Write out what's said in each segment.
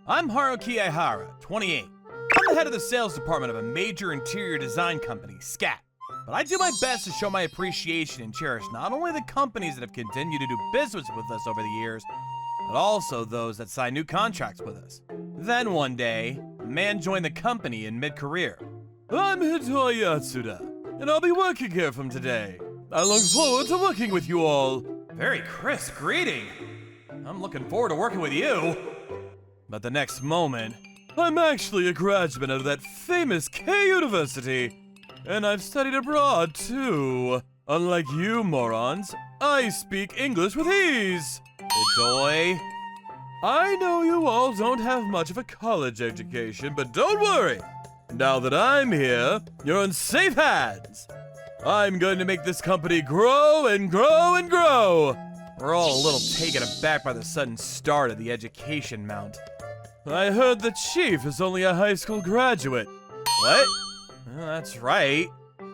I'm Haruki Aihara, 28. I'm the head of the sales department of a major interior design company, SCAT. But I do my best to show my appreciation and cherish not only the companies that have continued to do business with us over the years, but also those that sign new contracts with us. Then one day, a man joined the company in mid-career. I'm Hidoi Yatsuda, and I'll be working here from today. I look forward to working with you all. Very crisp greeting. I'm looking forward to working with you. But the next moment, I'm actually a graduate of that famous K University, and I've studied abroad too. Unlike you morons, I speak English with ease. Hidoi, I know you all don't have much of a college education, but don't worry. Now that I'm here, you're in safe hands. I'm going to make this company grow and grow and grow. We're all a little taken aback by the sudden start of the education mount. I heard the chief is only a high school graduate. What? Well, that's right.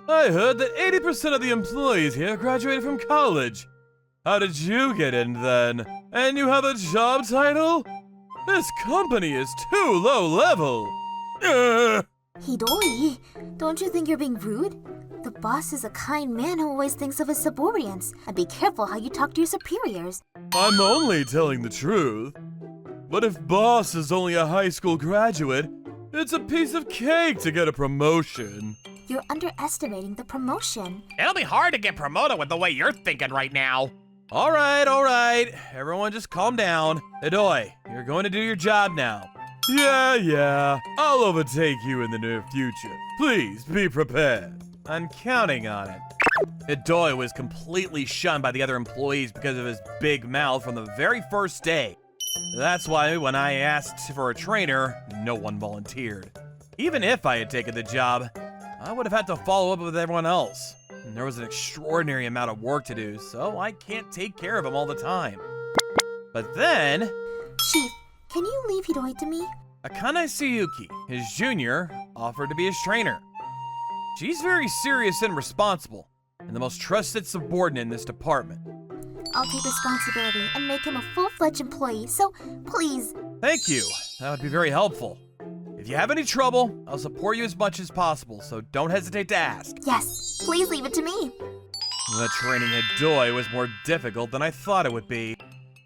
I heard that 80% of the employees here graduated from college. How did you get in then? And you have a job title? This company is too low level. Hidoi, don't you think you're being rude? The boss is a kind man who always thinks of his subordinates. And be careful how you talk to your superiors. I'm only telling the truth. But if boss is only a high school graduate, it's a piece of cake to get a promotion. You're underestimating the promotion. It'll be hard to get promoted with the way you're thinking right now. All right. Everyone just calm down. Hidoi, you're going to do your job now. Yeah. I'll overtake you in the near future. Please be prepared. I'm counting on it. Hidoi was completely shunned by the other employees because of his big mouth from the very first day. That's why when I asked for a trainer, no one volunteered. Even if I had taken the job, I would have had to follow up with everyone else. And there was an extraordinary amount of work to do, so I can't take care of him all the time. But then... Chief, can you leave Hidoi to me? Akane Tsuyuki, his junior, offered to be his trainer. She's very serious and responsible, and the most trusted subordinate in this department. I'll take responsibility and make him a full-fledged employee, so please. Thank you. That would be very helpful. If you have any trouble, I'll support you as much as possible, so don't hesitate to ask. Yes, please leave it to me. The training at Hidoi was more difficult than I thought it would be.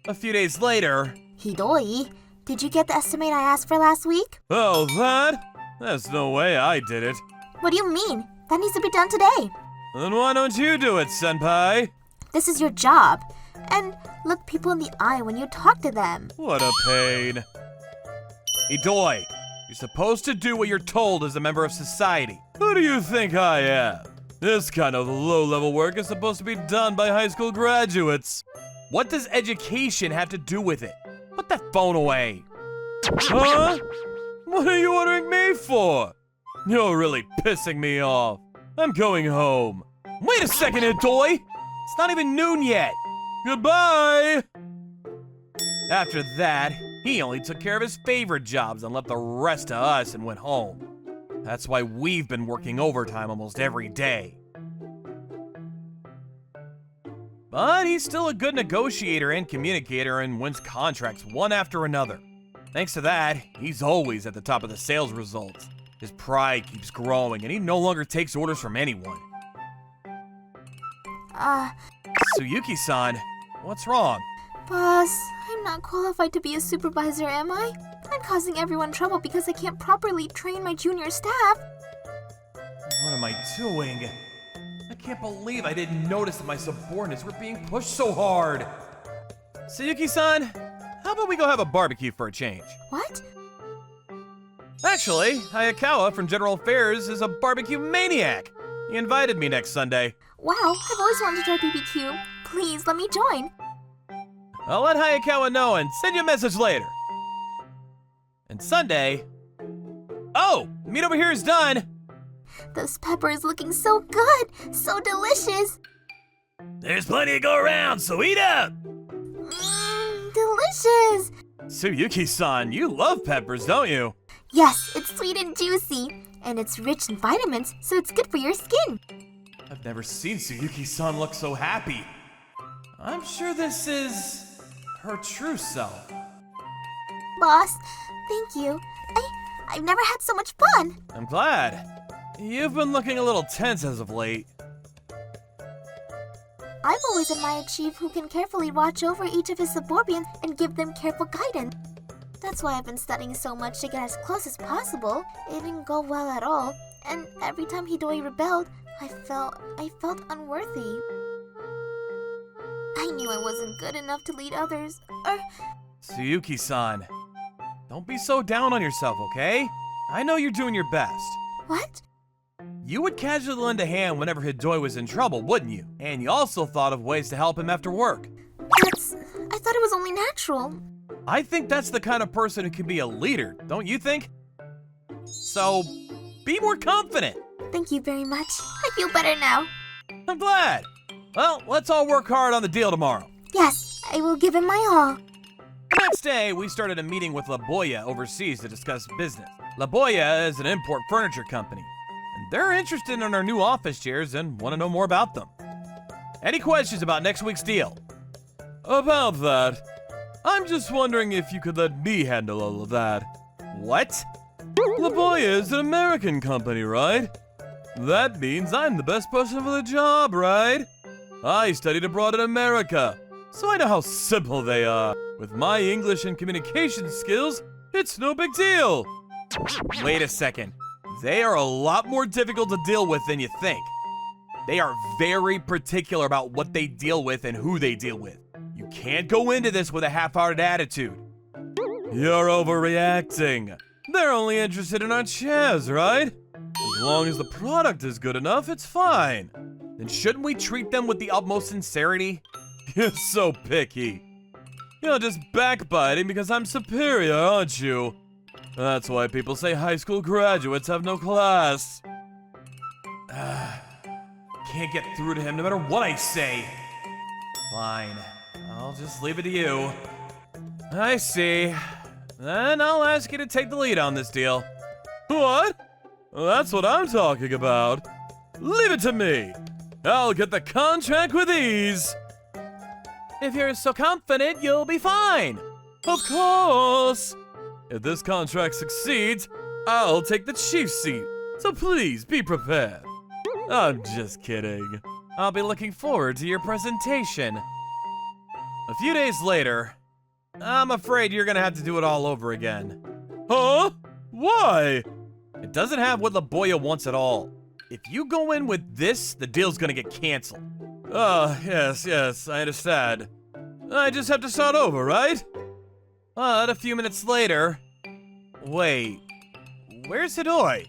A few days later... Hidoi, did you get the estimate I asked for last week? Oh, that? There's no way I did it. What do you mean? That needs to be done today. Then why don't you do it, senpai? This is your job. And look people in the eye when you talk to them. What a pain. Hidoi, you're supposed to do what you're told as a member of society. Who do you think I am? This kind of low-level work is supposed to be done by high school graduates. What does education have to do with it? Put that phone away. Huh? What are you ordering me for? You're really pissing me off. I'm going home. Wait a second, Hidoi! It's not even noon yet. Goodbye! After that, he only took care of his favorite jobs and left the rest to us and went home. That's why we've been working overtime almost every day. But he's still a good negotiator and communicator and wins contracts one after another. Thanks to that, he's always at the top of the sales results. His pride keeps growing and he no longer takes orders from anyone. Tsuyuki-san, what's wrong? Boss, I'm not qualified to be a supervisor, am I? I'm causing everyone trouble because I can't properly train my junior staff. What am I doing? I can't believe I didn't notice that my subordinates were being pushed so hard. Tsuyuki-san, how about we go have a barbecue for a change? What? Actually, Hayakawa from General Affairs is a barbecue maniac. He invited me next Sunday. Wow, I've always wanted to try BBQ. Please, let me join. I'll let Hayakawa know and send you a message later. And Sunday... Oh, meat over here is done. This pepper is looking so good, so delicious. There's plenty to go around, so eat up! Delicious! Tsuyuki-san, you love peppers, don't you? Yes, it's sweet and juicy. And it's rich in vitamins, so it's good for your skin. I've never seen Tsuyuki-san look so happy. I'm sure this is her true self. Boss, thank you. I've never had so much fun. I'm glad. You've been looking a little tense as of late. I've always admired Chief who can carefully watch over each of his subordinates and give them careful guidance. That's why I've been studying so much to get as close as possible. It didn't go well at all, and every time Hidoi rebelled, I felt unworthy. I knew I wasn't good enough to lead others. Tsuyuki-san, don't be so down on yourself, okay? I know you're doing your best. What? You would casually lend a hand whenever Hidoi was in trouble, wouldn't you? And you also thought of ways to help him after work. I thought it was only natural. I think that's the kind of person who can be a leader, don't you think? So, be more confident. Thank you very much. I feel better now. I'm glad. Well, let's all work hard on the deal tomorrow. Yes, I will give him my all. The next day, we started a meeting with La Boya overseas to discuss business. La Boya is an import furniture company, and they're interested in our new office chairs and want to know more about them. Any questions about next week's deal? About that, I'm just wondering if you could let me handle all of that. What? La Boya is an American company, right? That means I'm the best person for the job, right? I studied abroad in America, so I know how simple they are. With my English and communication skills, it's no big deal. Wait a second. They are a lot more difficult to deal with than you think. They are very particular about what they deal with and who they deal with. You can't go into this with a half-hearted attitude. You're overreacting. They're only interested in our chairs, right? As long as the product is good enough, it's fine. Then shouldn't we treat them with the utmost sincerity? You're so picky. You're just backbiting because I'm superior, aren't you? That's why people say high school graduates have no class. Can't get through to him no matter what I say. Fine. I'll just leave it to you. I see. Then I'll ask you to take the lead on this deal. What? That's what I'm talking about. Leave it to me. I'll get the contract with ease. If you're so confident, you'll be fine. Of course. If this contract succeeds, I'll take the chief's seat. So please be prepared. I'm just kidding. I'll be looking forward to your presentation. A few days later, I'm afraid you're gonna have to do it all over again. Huh? Why? It doesn't have what La Boya wants at all. If you go in with this, the deal's gonna get canceled. Yes, I understand. I just have to start over, right? But a few minutes later... Wait, where's Hidoi?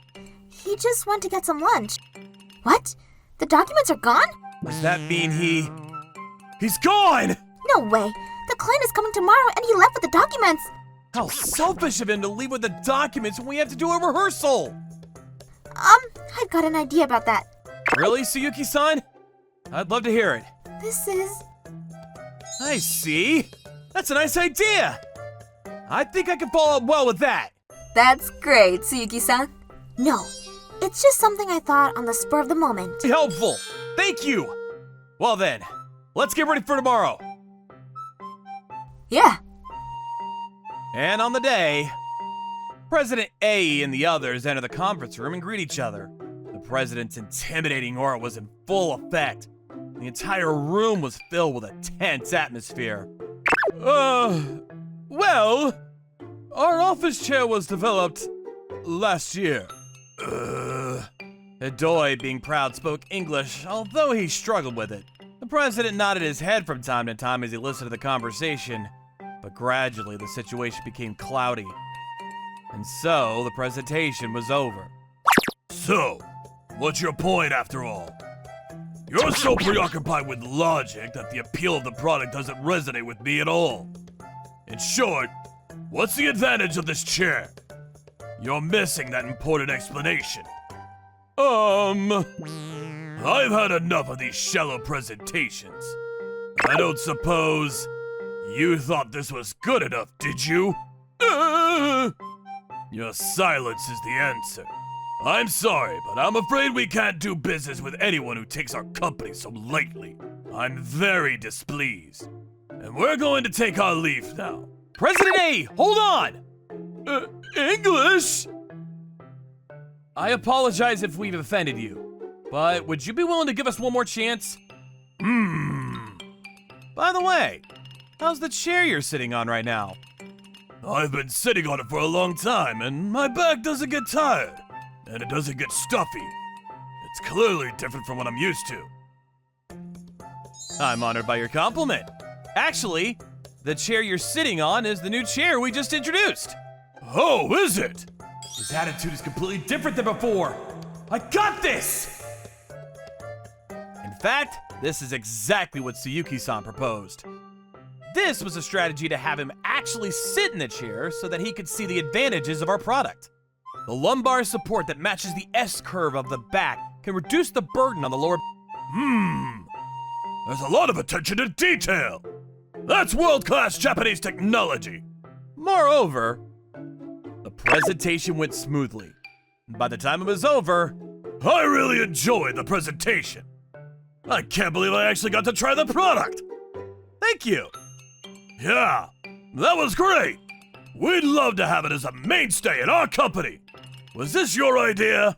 He just went to get some lunch. What? The documents are gone? Does that mean he's gone? No way. The client is coming tomorrow and he left with the documents. How selfish of him to leave with the documents when we have to do a rehearsal. I've got an idea about that. Really, Tsuyuki-san? I'd love to hear it. This is... I see. That's a nice idea. I think I can follow up well with that. That's great, Tsuyuki-san. No, it's just something I thought on the spur of the moment. Helpful. Thank you. Well then, let's get ready for tomorrow. Yeah. And on the day, President A and the others enter the conference room and greet each other. The president's intimidating aura was in full effect. The entire room was filled with a tense atmosphere. Well, our office chair was developed last year. Hidoi, being proud, spoke English, although he struggled with it. The president nodded his head from time to time as he listened to the conversation, but gradually the situation became cloudy. And so, the presentation was over. So, what's your point after all? You're so preoccupied with logic that the appeal of the product doesn't resonate with me at all. In short, what's the advantage of this chair? You're missing that important explanation. I've had enough of these shallow presentations. I don't suppose you thought this was good enough, did you? Your silence is the answer. I'm sorry, but I'm afraid we can't do business with anyone who takes our company so lightly. I'm very displeased. And we're going to take our leave now. President A, hold on! English? I apologize if we've offended you, but would you be willing to give us one more chance? By the way, how's the chair you're sitting on right now? I've been sitting on it for a long time, and my back doesn't get tired, and it doesn't get stuffy. It's clearly different from what I'm used to. I'm honored by your compliment. Actually, the chair you're sitting on is the new chair we just introduced. Oh, is it? His attitude is completely different than before. I got this! In fact, this is exactly what Tsuyuki-san proposed. This was a strategy to have him actually sit in the chair so that he could see the advantages of our product. The lumbar support that matches the S-curve of the back can reduce the burden on the lower. There's a lot of attention to detail. That's world-class Japanese technology. Moreover, the presentation went smoothly. By the time it was over, I really enjoyed the presentation. I can't believe I actually got to try the product. thank you. Yeah, that was great. We'd love to have it as a mainstay in our company. Was this your idea?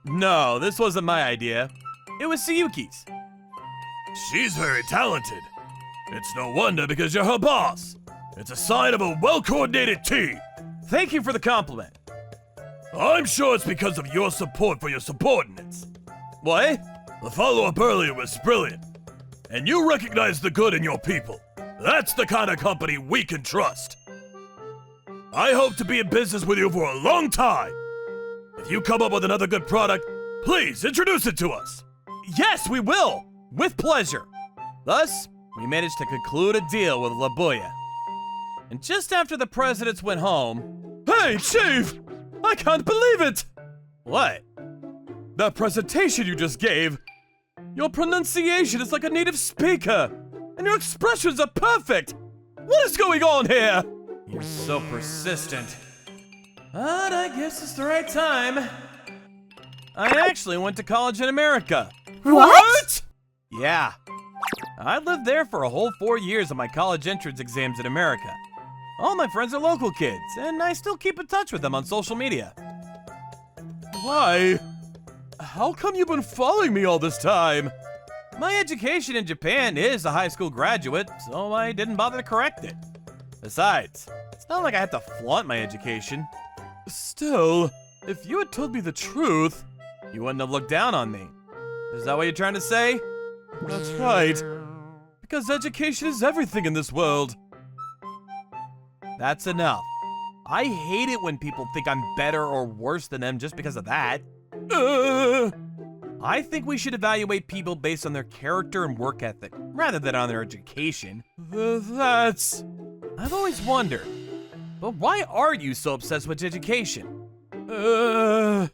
No, this wasn't my idea. It was Tsuyuki's. She's very talented. It's no wonder because you're her boss. It's a sign of a well-coordinated team. Thank you for the compliment. I'm sure it's because of your support for your subordinates. What? The follow-up earlier was brilliant. And you recognize the good in your people. That's the kind of company we can trust. I hope to be in business with you for a long time. If you come up with another good product, please introduce it to us. Yes, we will! With pleasure. Thus, we managed to conclude a deal with Labuya. And just after the presidents went home... Hey, Chief! I can't believe it! What? That presentation you just gave. Your pronunciation is like a native speaker, and your expressions are perfect. What is going on here? You're so persistent. But I guess it's the right time. I actually went to college in America. What? Yeah. I lived there for a whole 4 years of my college entrance exams in America. All my friends are local kids, and I still keep in touch with them on social media. Why? How come you've been following me all this time? My education in Japan is a high school graduate, so I didn't bother to correct it. Besides, it's not like I have to flaunt my education. Still, if you had told me the truth, you wouldn't have looked down on me. Is that what you're trying to say? That's right. Because education is everything in this world. That's enough. I hate it when people think I'm better or worse than them just because of that. I think we should evaluate people based on their character and work ethic, rather than on their education. That's... I've always wondered. But why are you so obsessed with education? I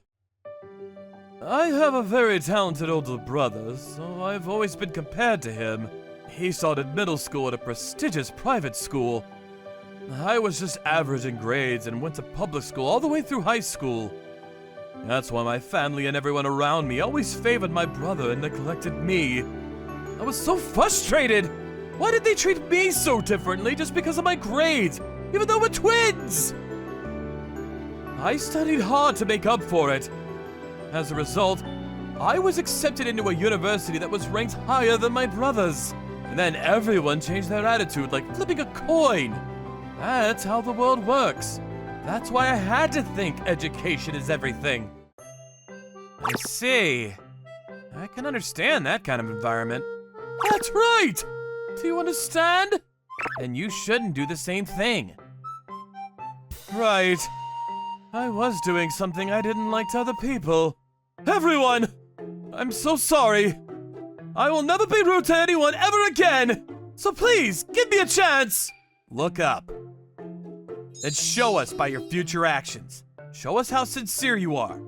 have a very talented older brother, so I've always been compared to him. He started middle school at a prestigious private school. I was just average in grades and went to public school all the way through high school. That's why my family and everyone around me always favored my brother and neglected me. I was so frustrated! Why did they treat me so differently just because of my grades, even though we're twins? I studied hard to make up for it. As a result, I was accepted into a university that was ranked higher than my brother's. And then everyone changed their attitude like flipping a coin. That's how the world works. That's why I had to think education is everything. I see. I can understand that kind of environment. That's right! Do you understand? And you shouldn't do the same thing. Right. I was doing something I didn't like to other people. Everyone! I'm so sorry. I will never be rude to anyone ever again! So please, give me a chance! Look up. And show us by your future actions. Show us how sincere you are.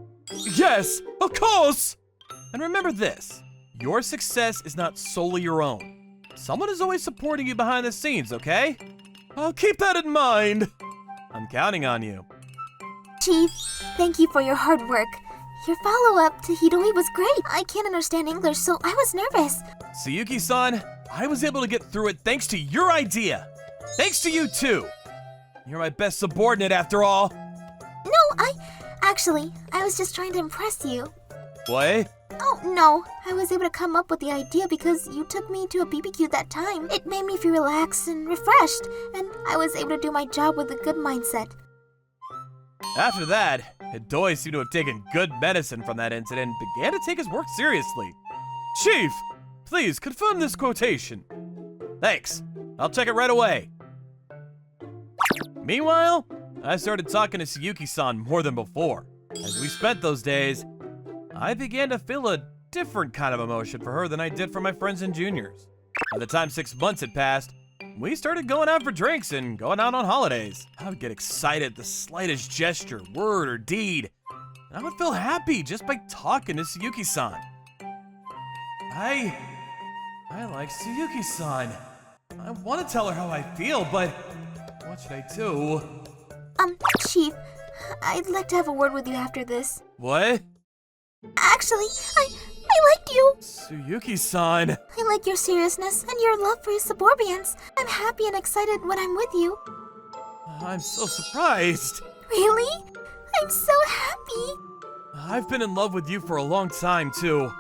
Yes, of course! And remember this, your success is not solely your own. Someone is always supporting you behind the scenes, okay? I'll keep that in mind. I'm counting on you. Chief, thank you for your hard work. Your follow-up to Hidoi was great. I can't understand English, so I was nervous. Tsuyuki-san, I was able to get through it thanks to your idea. Thanks to you too. You're my best subordinate after all. No, Actually, I was just trying to impress you. What? Oh, no. I was able to come up with the idea because you took me to a BBQ that time. It made me feel relaxed and refreshed, and I was able to do my job with a good mindset. After that, Hidoi seemed to have taken good medicine from that incident and began to take his work seriously. Chief, please confirm this quotation. Thanks. I'll check it right away. Meanwhile, I started talking to Suyuki-san more than before. As we spent those days, I began to feel a different kind of emotion for her than I did for my friends and juniors. By the time 6 months had passed, we started going out for drinks and going out on holidays. I would get excited at the slightest gesture, word, or deed. And I would feel happy just by talking to Suyuki-san. I like Suyuki-san. I want to tell her how I feel, but what should I do? Chief, I'd like to have a word with you after this. What? Actually, I like you. Suyuki-san. I like your seriousness and your love for your subordinates. I'm happy and excited when I'm with you. I'm so surprised. Really? I'm so happy. I've been in love with you for a long time, too.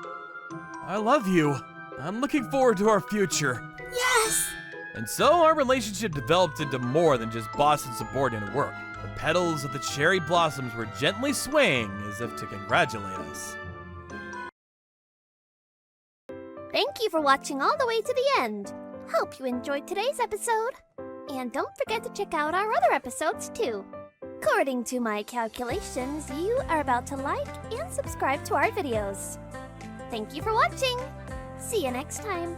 I love you. I'm looking forward to our future. Yes. And so our relationship developed into more than just boss and subordinate work. The petals of the cherry blossoms were gently swaying as if to congratulate us. Thank you for watching all the way to the end. Hope you enjoyed today's episode. And don't forget to check out our other episodes too. According to my calculations, you are about to like and subscribe to our videos. Thank you for watching. See you next time.